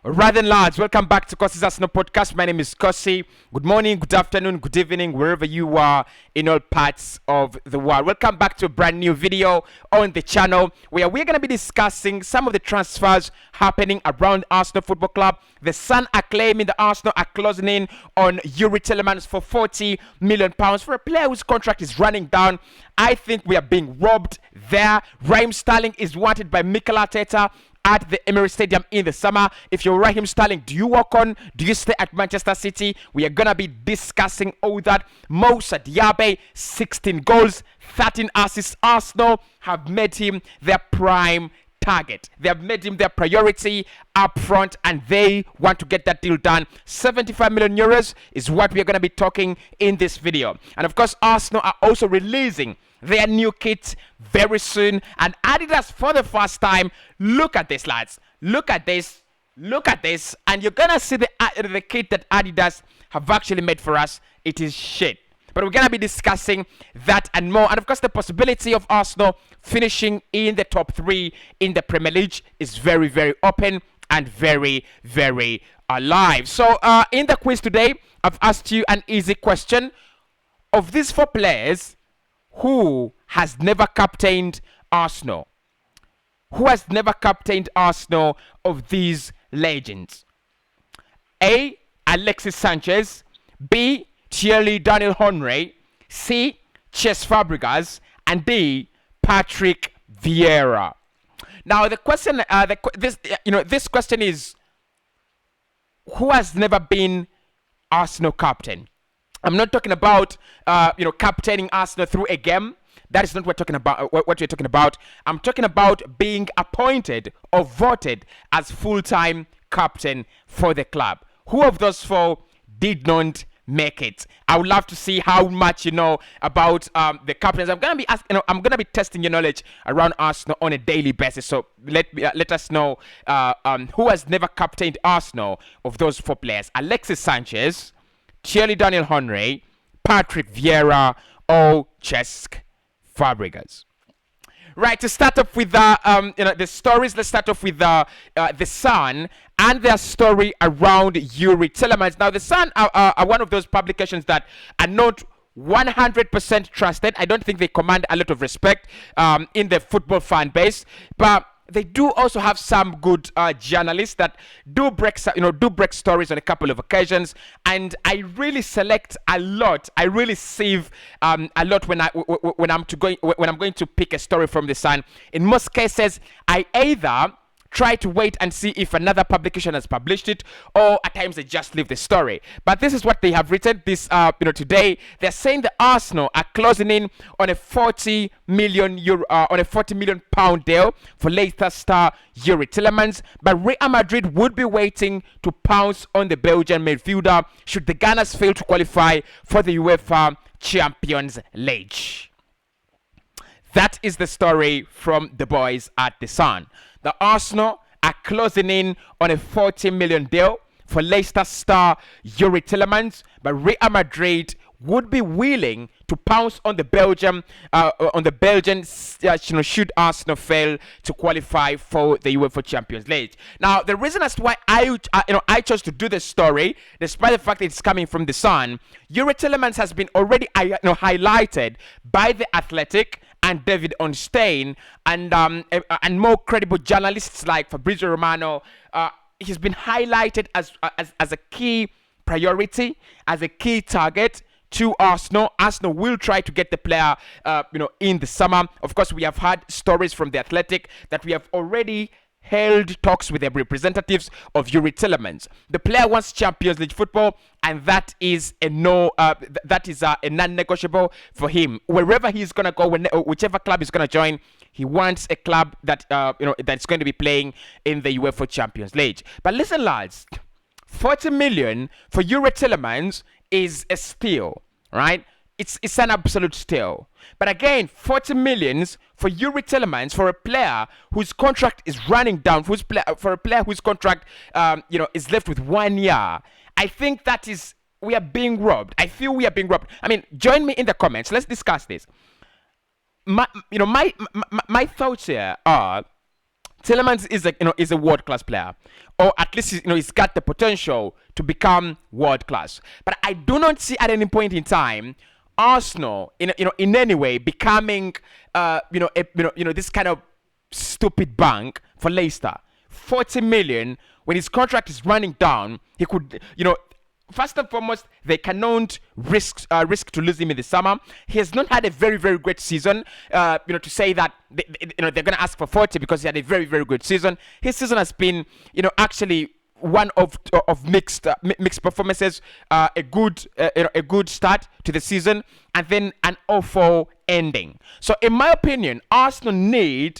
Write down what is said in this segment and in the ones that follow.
Right then, lads, welcome back to Cossy's Arsenal podcast. My name is Cossy. Good morning, good afternoon, good evening, wherever you are in all parts of the world. Welcome back to a brand new video on the channel where we're going to be discussing some of the transfers happening around Arsenal Football Club. The Sun are claiming the Arsenal are closing in on Yuri Tilemans for £40 million for a player whose contract is running down. I think we are being robbed there. Raheem Sterling is wanted by Mikel Arteta at the Emirates Stadium in the summer. If you're Raheem Sterling, do you walk on? Do you stay at Manchester City? We are going to be discussing all that. Moussa Diaby, 16 goals, 13 assists. Arsenal have made him their prime target. They have made him their priority up front, and they want to get that deal done. 75 million euros is what we are going to be talking in this video. And of course, Arsenal are also releasing their new kit very soon, and Adidas for the first time. Look at this, lads. Look at this, and you're gonna see the kit that Adidas have actually made for us. It is shit, but we're gonna be discussing that and more. And of course, the possibility of Arsenal finishing in the top 3 in the Premier League is very, very open and very, very alive. So in the quiz today, I've asked you an easy question. Of these 4 players, who has never captained Arsenal? Who has never captained Arsenal of these legends? A. Alexis Sanchez. B. Thierry Daniel Henry. C. Cesc Fabregas. And D. Patrick Vieira. Now the question, this question is, who has never been Arsenal captain? I'm not talking about, captaining Arsenal through a game. That is not what we're talking about. What you're talking about. I'm talking about being appointed or voted as full-time captain for the club. Who of those 4 did not make it? I would love to see how much you know about the captains. I'm gonna be testing your knowledge around Arsenal on a daily basis. So let us know who has never captained Arsenal of those 4 players: Alexis Sanchez, Thierry Daniel Henry, Patrick Vieira, or Cesc Fabregas. Right, to start off with the stories, let's start off with the Sun and their story around Yuri Tilemans. Now, the Sun are one of those publications that are not 100% trusted. I don't think they command a lot of respect in the football fan base, but they do also have some good journalists that do break stories on a couple of occasions, and I really select a lot. I really sieve a lot when I'm going to pick a story from the Sun. In most cases, I either try to wait and see if another publication has published it, or at times they just leave the story. But this is what they have written this today. They're saying the Arsenal are closing in on a £40 million deal for Leicester star Yuri Tilemans, but Real Madrid would be waiting to pounce on the Belgian midfielder should the Gunners fail to qualify for the UEFA Champions League. That is the story from the boys at the Sun. The Arsenal are closing in on a £40 million deal for Leicester star Yuri Tilemans, but Real Madrid would be willing to pounce on the Belgian should Arsenal fail to qualify for the UEFA Champions League. Now, the reason as to why I chose to do this story, despite the fact that it's coming from the Sun, Yuri Tilemans has been already highlighted by the Athletic and David Ornstein and more credible journalists like Fabrizio Romano. He's been highlighted as a key priority, as a key target to Arsenal. Arsenal will try to get the player in the summer. Of course, we have had stories from the Athletic that we have already held talks with the representatives of Yuri Tilemans. The player wants Champions League football, and that is a non-negotiable for him. Wherever he's gonna go, whichever club he's gonna join, he wants a club that that's going to be playing in the UEFA Champions League. But listen, lads, 40 million for Yuri Tilemans is a steal, right? It's an absolute steal. But again, 40 millions for Yuri Tilemans, for a player whose contract is running down, for a player whose contract is left with 1 year. I think we are being robbed. I feel we are being robbed. I mean, join me in the comments. Let's discuss this. My thoughts here are, Tilemans is is a world class player, or at least he's got the potential to become world class. But I do not see at any point in time Arsenal in any way becoming this kind of stupid bank for Leicester. 40 million when his contract is running down, he could first and foremost, they cannot risk to lose him in the summer. He has not had a very, very great season. To say that they're going to ask for 40 because he had a very, very good season. His season has been, actually one of mixed performances. A good start to the season, and then an awful ending. So, in my opinion, Arsenal we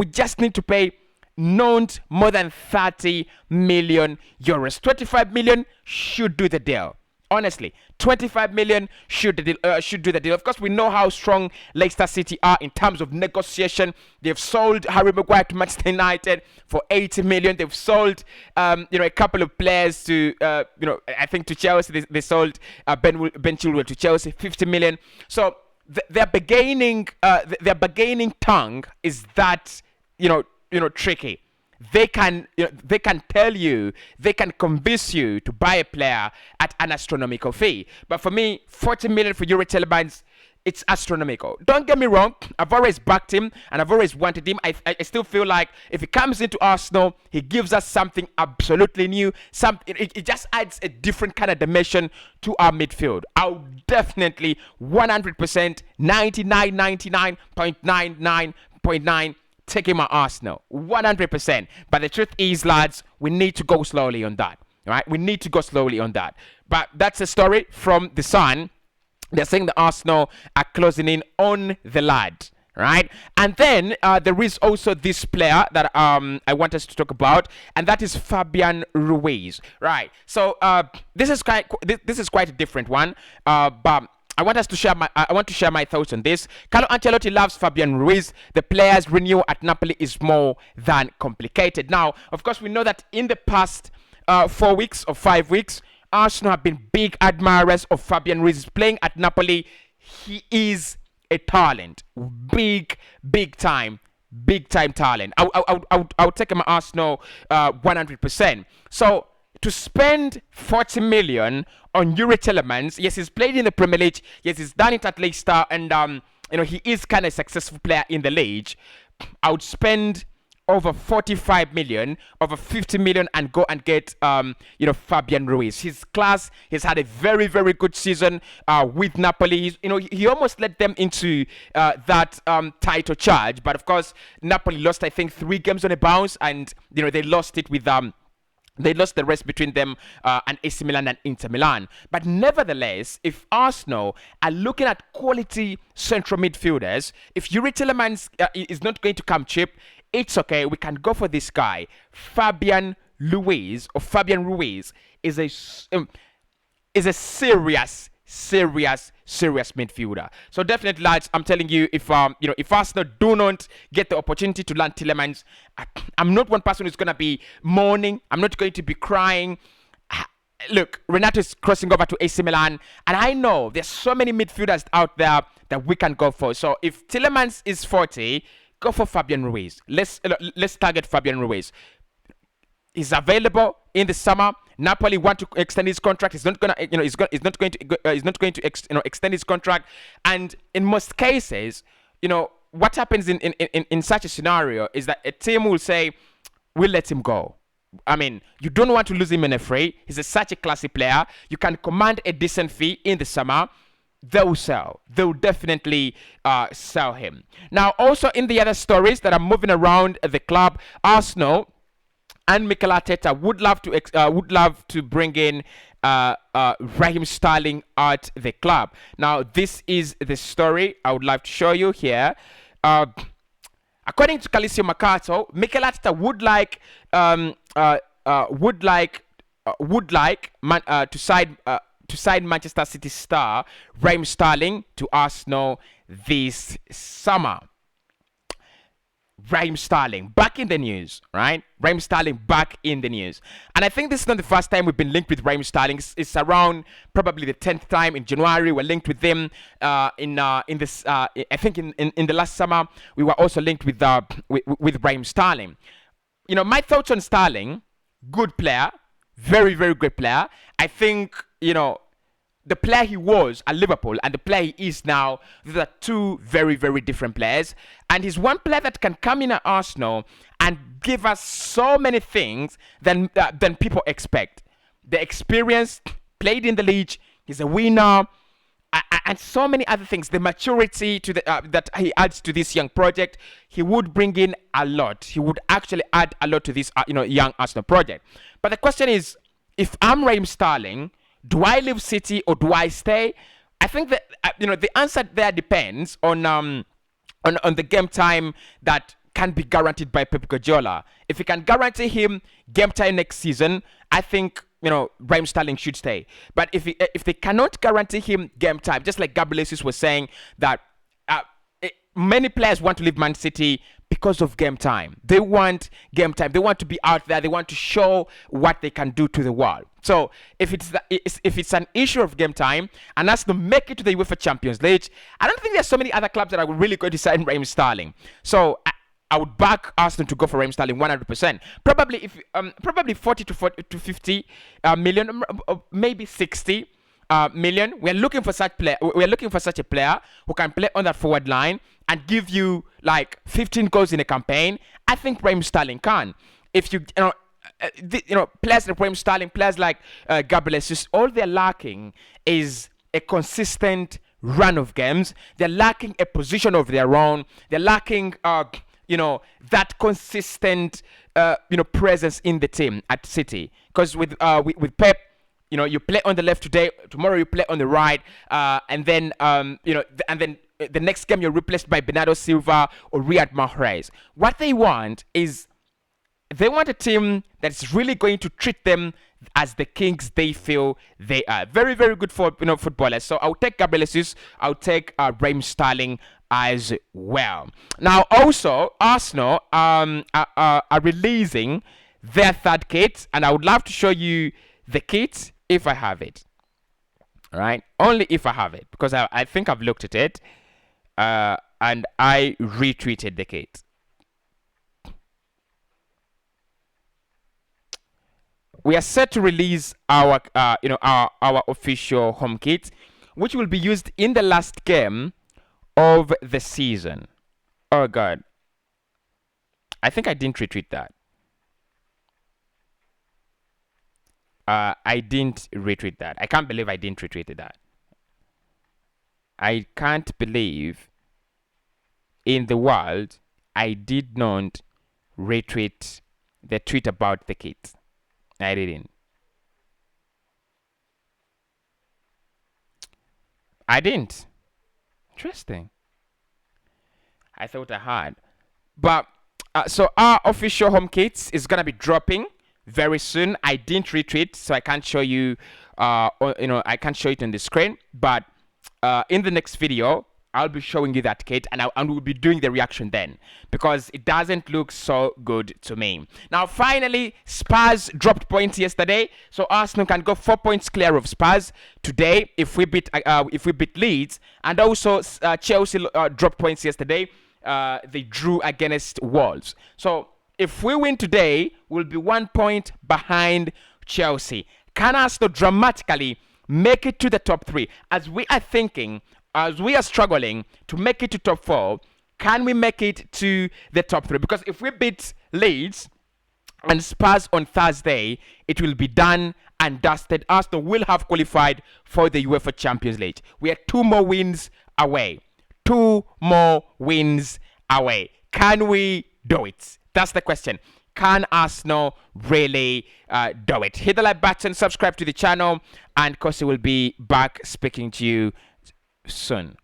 just need to pay not more than 30 million euros. 25 million should do the deal. Honestly, 25 million should do the deal. Of course, we know how strong Leicester City are in terms of negotiation. They've sold Harry Maguire to Manchester United for 80 million. They've sold, a couple of players to, I think to Chelsea. They sold Ben Chilwell to Chelsea, 50 million. So their bargaining tongue is that, tricky. They can tell you, they can convince you to buy a player at an astronomical fee. But for me, 40 million for Yuri Telemans, it's astronomical. Don't get me wrong, I've always backed him and I've always wanted him. I still feel like if he comes into Arsenal, he gives us something absolutely new. It just adds a different kind of dimension to our midfield. I'll definitely 100%, 99.99.9 taking my Arsenal 100%. But the truth is, lads, we need to go slowly on that. Right? We need to go slowly on that. But that's a story from The Sun. They're saying the Arsenal are closing in on the lad. Right? And then there is also this player that I want us to talk about, and that is Fabian Ruiz. Right? So this is quite a different one. But I want to share my thoughts on this. Carlo Ancelotti loves Fabian Ruiz. The player's renewal at Napoli is more than complicated. Now, of course, we know that in the past 4 weeks or 5 weeks, Arsenal have been big admirers of Fabian Ruiz. Playing at Napoli, he is a talent, big time talent. I'll take him at Arsenal 100%. So to spend 40 million on Yuri Telemans, yes, he's played in the Premier League, yes, he's done it at Leicester, and he is kind of a successful player in the league. I would spend over 45 million, over 50 million, and go and get Fabian Ruiz. His class, he's had a very, very good season with Napoli. He almost led them into that title charge, but of course Napoli lost, I think, 3 games on a bounce, and they lost it with they lost the rest between them and AC Milan and Inter Milan. But nevertheless, if Arsenal are looking at quality central midfielders, if Yuri Telemans is not going to come cheap, it's okay. We can go for this guy. Fabian Ruiz is a serious midfielder. So definitely, lads, I'm telling you, if Arsenal do not get the opportunity to land Tilemans, I'm not one person who's gonna be mourning. I'm not going to be crying. Look, Renato is crossing over to AC Milan, and I know there's so many midfielders out there that we can go for. So if Tilemans is 40, go for Fabian Ruiz. Let's target Fabian Ruiz. He's available in the summer. Napoli want to extend his contract. He's not gonna, he's not going to extend his contract. And in most cases, what happens in such a scenario is that a team will say, "We'll let him go." I mean, you don't want to lose him in a free. He's such a classy player. You can command a decent fee in the summer. They'll sell. They'll definitely sell him. Now, also in the other stories that are moving around the club, Arsenal and Mikel Arteta would love to bring in Raheem Sterling at the club. Now, this is the story I would like to show you here. According to Calcio Mercato, Mikel Arteta would like to sign Manchester City star Raheem Sterling to Arsenal this summer. Raheem Sterling back in the news, right? Raheem Sterling back in the news. And I think this is not the first time we've been linked with Raheem Sterling. It's around probably the 10th time in January. We're linked with them in this, I think in the last summer, we were also linked with Raheem Sterling. You know, my thoughts on Sterling, good player, very, very good player. I think, you know, the player he was at Liverpool and the player he is now, these are two very, very different players. And he's one player that can come in at Arsenal and give us so many things than people expect. The experience, played in the league, he's a winner, and so many other things. The maturity to that he adds to this young project, he would bring in a lot. He would actually add a lot to this, young Arsenal project. But the question is, if I'm Raheem Sterling, do I leave City or do I stay? I think that the answer there depends on the game time that can be guaranteed by Pep Guardiola. If he can guarantee him game time next season, I think Raheem Sterling should stay. But if they cannot guarantee him game time, just like Gabriel Jesus was saying that many players want to leave Man City because of game time. They want game time. They want to be out there. They want to show what they can do to the world. So if it's an issue of game time and us to make it to the UEFA Champions League, I don't think there's so many other clubs that are really going to sign Raheem Sterling. So I would back Arsenal to go for Raheem Sterling 100%. Probably 40 to 50 million, maybe 60 million. We're looking for such a player who can play on that forward line and give you like 15 goals in a campaign. I think Raheem Sterling can. If players like Raheem Sterling, players like Gabriel Jesus, all they're lacking is a consistent run of games. They're lacking a position of their own. They're lacking that consistent presence in the team at City. Because with Pep, you play on the left today, tomorrow you play on the right, and then the next game you're replaced by Bernardo Silva or Riyad Mahrez. What they want is they want a team that's really going to treat them as the kings they feel they are. Very, very good for footballers. So I'll take Gabriel Jesus. I'll take Raheem Sterling as well. Now, also Arsenal are releasing their third kit, and I would love to show you the kit if I have it. All right, only if I have it, because I think I've looked at it, and I retweeted the kit. We are set to release our official home kit, which will be used in the last game of the season. Oh God, I think I didn't retweet that. I didn't retweet that. I can't believe I didn't retweet that. I can't believe in the world I did not retweet the tweet about the kit. I didn't. I didn't. Interesting. I thought I had. But so our official home kits is gonna be dropping very soon. I didn't retweet, so I can't show you. I can't show it on the screen. But in the next video, I'll be showing you that kit, and we'll be doing the reaction then, because it doesn't look so good to me. Now, finally, Spurs dropped points yesterday, so Arsenal can go 4 points clear of Spurs today if we beat Leeds, and also Chelsea dropped points yesterday. They drew against Wolves. So if we win today, we'll be 1 point behind Chelsea. Can Arsenal dramatically make it to the top 3? As we are struggling to make it to top 4, can we make it to the top 3? Because if we beat Leeds and Spurs on Thursday, it will be done and dusted. Arsenal will have qualified for the UEFA Champions League. We are 2 more wins away. 2 more wins away. Can we do it? That's the question. Can Arsenal really do it? Hit the like button, subscribe to the channel, and Cossy will be back speaking to you soon.